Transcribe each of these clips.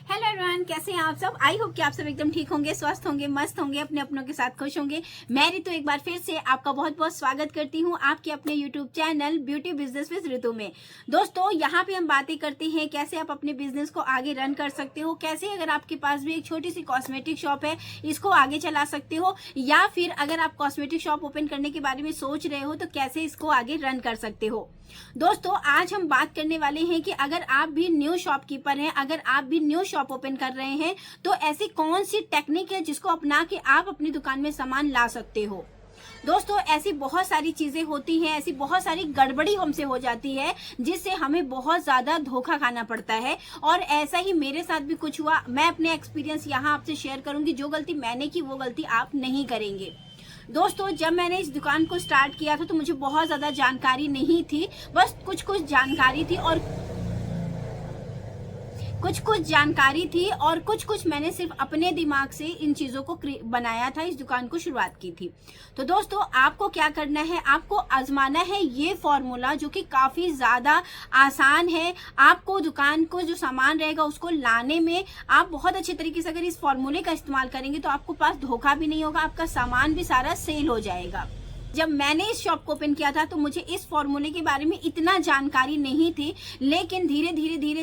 Hello everyone, कैसे हैं आप सब। आई होप कि आप सब एकदम ठीक होंगे, स्वस्थ होंगे, मस्त होंगे, अपने अपनों के साथ खुश होंगे। मैं ऋतु एक बार फिर से आपका बहुत बहुत स्वागत करती हूं आपके अपने YouTube channel beauty business with Ritu में। दोस्तों, यहाँ पे हम बातें करते हैं कैसे आप अपने बिजनेस को आगे रन कर सकते हो, कैसे अगर आपके पास भी एक छोटी सी कॉस्मेटिक शॉप है इसको आगे चला सकते हो, या फिर अगर आप कॉस्मेटिक शॉप ओपन करने के बारे में सोच रहे हो तो कैसे इसको आगे रन कर सकते हो। दोस्तों, आज हम बात करने वाले हैं कि अगर आप भी न्यू शॉपकीपर हैं, अगर आप भी न्यू शॉप ओपन कर रहे हैं तो ऐसी कौन सी टेक्निक है जिसको अपना के आप अपनी दुकान में सामान ला सकते हो। दोस्तों, ऐसी बहुत सारी चीजें होती हैं, ऐसी बहुत सारी गड़बड़ी हमसे हो जाती है जिससे हमें बहुत ज्यादा धोखा खाना पड़ता है। और ऐसा ही मेरे साथ भी कुछ हुआ। मैं अपने एक्सपीरियंस यहाँ आपसे शेयर करूंगी। जो गलती मैंने की वो गलती आप नहीं करेंगे। दोस्तों, जब मैंने इस दुकान को स्टार्ट किया था तो मुझे बहुत ज़्यादा जानकारी नहीं थी, बस कुछ कुछ जानकारी थी और कुछ मैंने सिर्फ अपने दिमाग से इन चीज़ों को बनाया था, इस दुकान को शुरुआत की थी। तो दोस्तों, आपको क्या करना है, आपको आजमाना है ये फॉर्मूला जो कि काफ़ी ज़्यादा आसान है। आपको दुकान को जो सामान रहेगा उसको लाने में आप बहुत अच्छे तरीके से अगर इस फॉर्मूले का इस्तेमाल करेंगे तो आपको पास धोखा भी नहीं होगा, आपका सामान भी सारा सेल हो जाएगा। जब मैंने इस शॉप को ओपन किया था तो मुझे इस फॉर्मूले के बारे में इतना जानकारी नहीं थी, लेकिन धीरे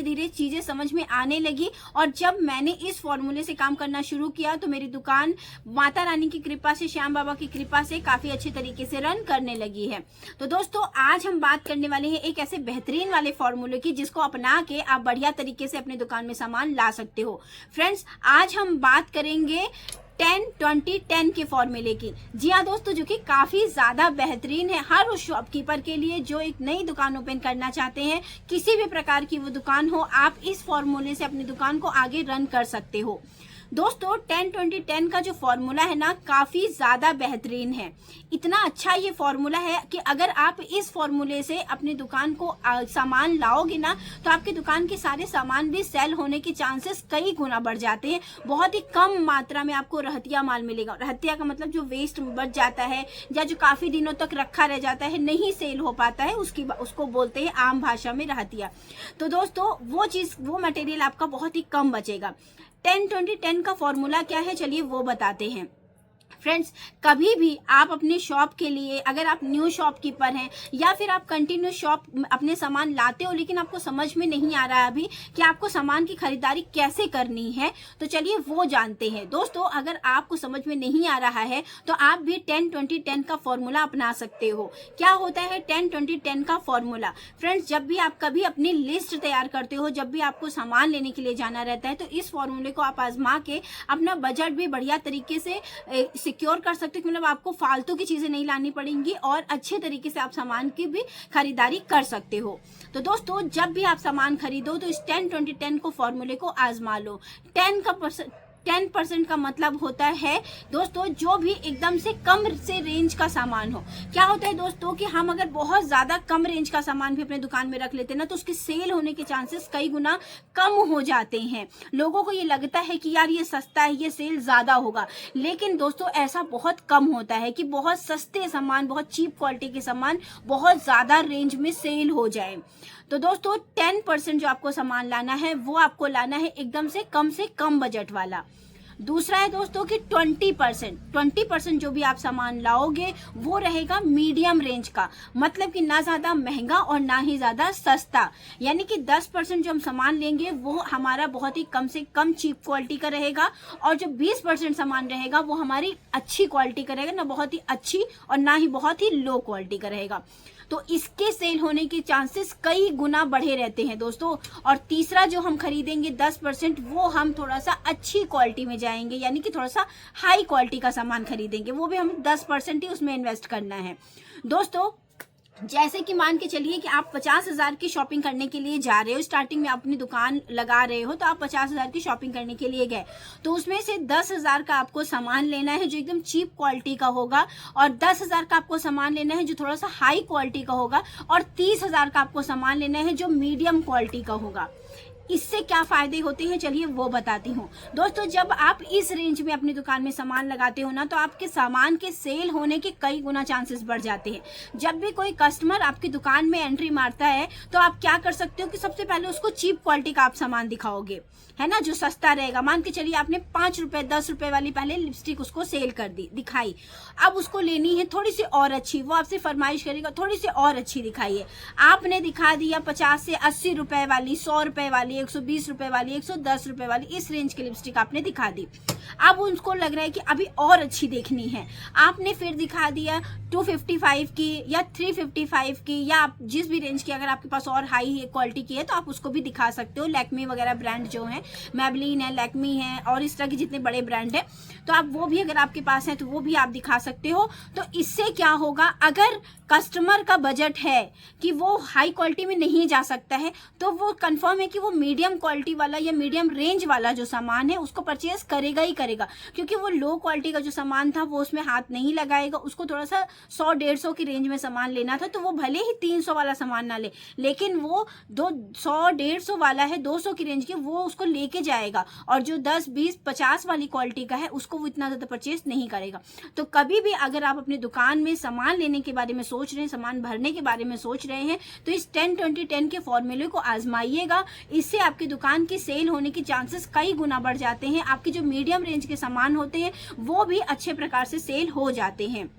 धीरे चीजें समझ में आने लगी। और जब मैंने इस फॉर्मूले से काम करना शुरू किया तो मेरी दुकान माता रानी की कृपा से, श्याम बाबा की कृपा से काफी अच्छे तरीके से रन करने लगी है। तो दोस्तों, आज हम बात करने वाले हैं एक ऐसे बेहतरीन वाले फॉर्मूले की जिसको अपना के आप बढ़िया तरीके से अपनी दुकान में सामान ला सकते हो। फ्रेंड्स, आज हम बात करेंगे 10-20-10 के फॉर्मूले की। जी हाँ दोस्तों, जो कि काफी ज्यादा बेहतरीन है हर उस शॉपकीपर के लिए जो एक नई दुकान ओपन करना चाहते हैं। किसी भी प्रकार की वो दुकान हो, आप इस फॉर्मूले से अपनी दुकान को आगे रन कर सकते हो। दोस्तों, 10-20-10 का जो फॉर्मूला है ना, काफी ज्यादा बेहतरीन है। इतना अच्छा ये फॉर्मूला है कि अगर आप इस फॉर्मूले से अपनी दुकान को सामान लाओगे ना तो आपकी दुकान के सारे सामान भी सेल होने के चांसेस कई गुना बढ़ जाते हैं। बहुत ही कम मात्रा में आपको रहतिया माल मिलेगा। रहतिया का मतलब जो वेस्ट बच जाता है या जो काफी दिनों तक रखा रह जाता है, नहीं सेल हो पाता है, उसको बोलते हैं आम भाषा में रहतिया। तो दोस्तों, वो मटेरियल आपका बहुत ही कम बचेगा। 10-20-10 का फॉर्मूला क्या है, चलिए वो बताते हैं। फ्रेंड्स, कभी भी आप अपने शॉप के लिए, अगर आप न्यू शॉपकीपर हैं या फिर आप कंटिन्यू शॉप अपने सामान लाते हो लेकिन आपको समझ में नहीं आ रहा है अभी कि आपको सामान की खरीदारी कैसे करनी है, तो चलिए वो जानते हैं। दोस्तों, अगर आपको समझ में नहीं आ रहा है तो आप भी 10-20-10 का फॉर्मूला अपना सकते हो। क्या होता है 10-20-10 का फॉर्मूला? फ्रेंड्स, जब भी आप कभी अपनी लिस्ट तैयार करते हो, जब भी आपको सामान लेने के लिए जाना रहता है, तो इस फॉर्मूले को आप आजमा के अपना बजट भी बढ़िया तरीके से सिक्योर कर सकते हो। मतलब आपको फालतू की चीजें नहीं लानी पड़ेंगी और अच्छे तरीके से आप सामान की भी खरीदारी कर सकते हो। तो दोस्तों, जब भी आप सामान खरीदो तो इस 10-20-10 को फॉर्मूले को आजमा लो। 10% का मतलब होता है दोस्तों जो भी एकदम से कम से रेंज का सामान हो। क्या होता है दोस्तों कि हम अगर बहुत ज्यादा कम रेंज का सामान भी अपने दुकान में रख लेते हैं ना तो उसके सेल होने के चांसेस कई गुना कम हो जाते हैं। लोगों को ये लगता है कि यार ये सस्ता है, ये सेल ज्यादा होगा, लेकिन दोस्तों ऐसा बहुत कम होता है कि बहुत सस्ते सामान, बहुत चीप क्वालिटी के सामान बहुत ज्यादा रेंज में सेल हो जाए। तो दोस्तों, 10% जो आपको सामान लाना है वो आपको लाना है एकदम से कम बजट वाला। दूसरा है दोस्तों कि 20% जो भी आप सामान लाओगे वो रहेगा मीडियम रेंज का, मतलब कि ना ज्यादा महंगा और ना ही ज्यादा सस्ता। यानी कि 10% जो हम सामान लेंगे वो हमारा बहुत ही कम से कम चीप क्वालिटी का रहेगा, और जो 20% सामान रहेगा वो हमारी अच्छी क्वालिटी का रहेगा, ना बहुत ही अच्छी और ना ही बहुत ही लो क्वालिटी का रहेगा। तो इसके सेल होने के चांसेस कई गुना बढ़े रहते हैं दोस्तों। और तीसरा जो हम खरीदेंगे 10%, वो हम थोड़ा सा अच्छी क्वालिटी में जाएंगे, यानी कि थोड़ा सा हाई क्वालिटी का सामान खरीदेंगे, वो भी हमें 10% ही उसमें इन्वेस्ट करना है। दोस्तों, जैसे कि मान के चलिए कि आप 50,000 की शॉपिंग करने के लिए जा रहे हो, स्टार्टिंग में अपनी दुकान लगा रहे हो, तो आप 50,000 की शॉपिंग करने के लिए गए, तो उसमें से 10,000 का आपको सामान लेना है जो एकदम चीप क्वालिटी का होगा, और 10,000 का आपको सामान लेना है जो थोड़ा सा हाई क्वालिटी का होगा, और 30,000 का आपको सामान लेना है जो मीडियम क्वालिटी का होगा। इससे क्या फायदे होते हैं चलिए वो बताती हूँ। दोस्तों जब आप इस रेंज में अपनी दुकान में सामान लगाते हो ना, तो आपके सामान के सेल होने के कई गुना चांसेस बढ़ जाते हैं। जब भी कोई कस्टमर आपकी दुकान में एंट्री मारता है तो आप क्या कर सकते हो कि सबसे पहले उसको चीप क्वालिटी का आप सामान दिखाओगे, है ना, जो सस्ता रहेगा। मान के चलिए आपने 5 रुपए 10 रुपए वाली पहले लिपस्टिक उसको सेल कर दी, दिखाई। अब उसको लेनी है थोड़ी सी और अच्छी, वो आपसे फरमाइश करेगा थोड़ी सी और अच्छी दिखाइए। आपने दिखा दिया 50 से 80 रुपए वाली, 100 रुपए वाली, 120 रुपए वाली, 110 रुपए वाली, इस रेंज की लिपस्टिक आपने दिखा दी। अब उनको लग रहा है कि अभी और अच्छी देखनी है, आपने फिर दिखा दिया 255 की या 355 की, या आप जिस भी रेंज की अगर आपके पास और हाई क्वालिटी की है तो आप उसको भी दिखा सकते हो। लैक्मी वगैरह ब्रांड जो है, मैबलिन है, लैक्मी है और इस तरह के जितने बड़े ब्रांड है, तो आप वो भी अगर आपके पास है तो वो भी आप दिखा सकते हो। तो इससे क्या होगा, अगर कस्टमर का बजट है कि वो हाई क्वालिटी में नहीं जा सकता है तो वो कंफर्म है कि वो मीडियम क्वालिटी वाला या मीडियम रेंज वाला जो सामान है उसको परचेज करेगा ही करेगा, क्योंकि वो लो क्वालिटी का जो सामान था वो उसमें हाथ नहीं लगाएगा। उसको थोड़ा सा 100-150 की रेंज में सामान लेना था तो वो भले ही 300 वाला सामान ना ले, लेकिन वो 100-150 वाला है 200 की रेंज की, वो उसको लेके जाएगा। और जो 10-20-50 वाली क्वालिटी का है उसको वो इतना ज़्यादा परचेज नहीं करेगा। तो कभी भी अगर आप अपनी दुकान में सामान लेने के बारे में सोच रहे हैं, सामान भरने के बारे में सोच रहे हैं, तो इस 10-20-10 के फॉर्मूले को आजमाइएगा। इससे आपकी दुकान की सेल होने के चांसेस कई गुना बढ़ जाते हैं। आपके जो मीडियम रेंज के सामान होते हैं वो भी अच्छे प्रकार से सेल हो जाते हैं।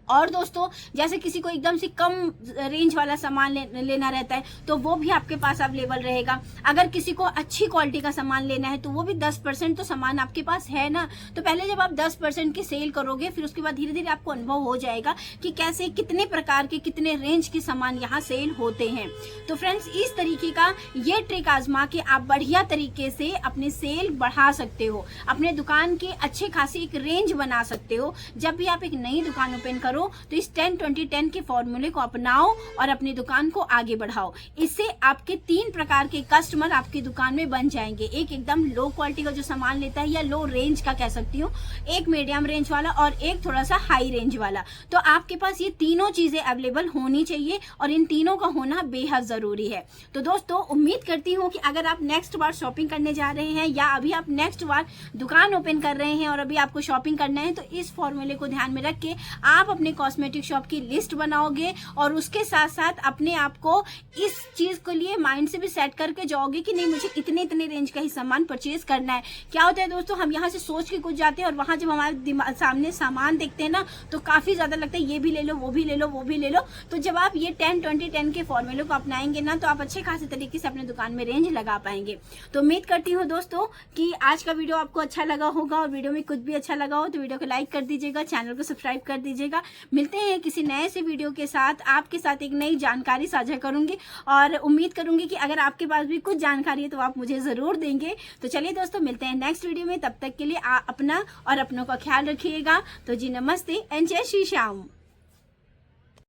और दोस्तों जैसे किसी को एकदम से कम रेंज वाला सामान लेना रहता है तो वो भी आपके पास अवेलेबल रहेगा। अगर किसी को अच्छी क्वालिटी का सामान लेना है तो वो भी 10% तो सामान आपके पास है ना। तो पहले जब आप 10% की सेल करोगे फिर उसके बाद धीरे धीरे आपको अनुभव हो जाएगा कि कैसे कितने प्रकार के कितने रेंज के सामान यहाँ सेल होते हैं। तो फ्रेंड्स इस तरीके का ये ट्रिक आजमा के आप बढ़िया तरीके से अपनी सेल बढ़ा सकते हो, अपने दुकान की अच्छे खासी एक रेंज बना सकते हो। जब भी आप एक नई दुकान ओपन करो तो इस 10-20-10 के फॉर्मूले को अपनाओ और अपनी दुकान को आगे बढ़ाओ। इससे आपके 3 प्रकार के कस्टमर आपकी दुकान में बन जाएंगे। एक एकदम लो क्वालिटी का जो सामान लेता है या लो रेंज का कह सकती हूँ, एक मीडियम रेंज वाला और एक थोड़ा सा हाई रेंज वाला। तो आपके पास ये तीनों चीजें अवेलेबल होनी चाहिए और इन तीनों का होना बेहद जरूरी है। तो दोस्तों उम्मीद करती हूँ कि अगर आप नेक्स्ट बार शॉपिंग करने जा रहे हैं या अभी आप नेक्स्ट बार दुकान ओपन कर रहे हैं और अभी आपको शॉपिंग करना है, तो इस फॉर्मूले को ध्यान में रख के आप अपने कॉस्मेटिक शॉप की लिस्ट बनाओगे और उसके साथ साथ अपने आप को इस चीज के लिए माइंड से भी सेट करके जाओगे कि नहीं मुझे इतने इतने रेंज का ही सामान परचेज करना है। क्या होता है दोस्तों, हम यहाँ से सोच के कुछ जाते हैं और वहां जब हमारे सामने सामान देखते हैं ना तो काफी ज्यादा लगता है ये भी ले लो, वो भी ले लो, वो भी ले लो। तो जब आप ये 10-20-10 के फॉर्मूले को अपनाएंगे ना तो आप अच्छे खासे तरीके से अपने दुकान में रेंज लगा पाएंगे। तो उम्मीद करती हूँ दोस्तों कि आज का वीडियो आपको अच्छा लगा होगा और वीडियो में कुछ भी अच्छा लगा हो तो वीडियो को लाइक कर दीजिएगा, चैनल को सब्सक्राइब कर दीजिएगा। मिलते हैं किसी नए से वीडियो के साथ, आपके साथ एक नई जानकारी साझा करूंगी और उम्मीद करूंगी कि अगर आपके पास भी कुछ जानकारी है तो आप मुझे जरूर देंगे। तो चलिए दोस्तों मिलते हैं नेक्स्ट वीडियो में, तब तक के लिए अपना और अपनों का ख्याल रखिएगा। तो जी नमस्ते एंड जय श्री श्याम।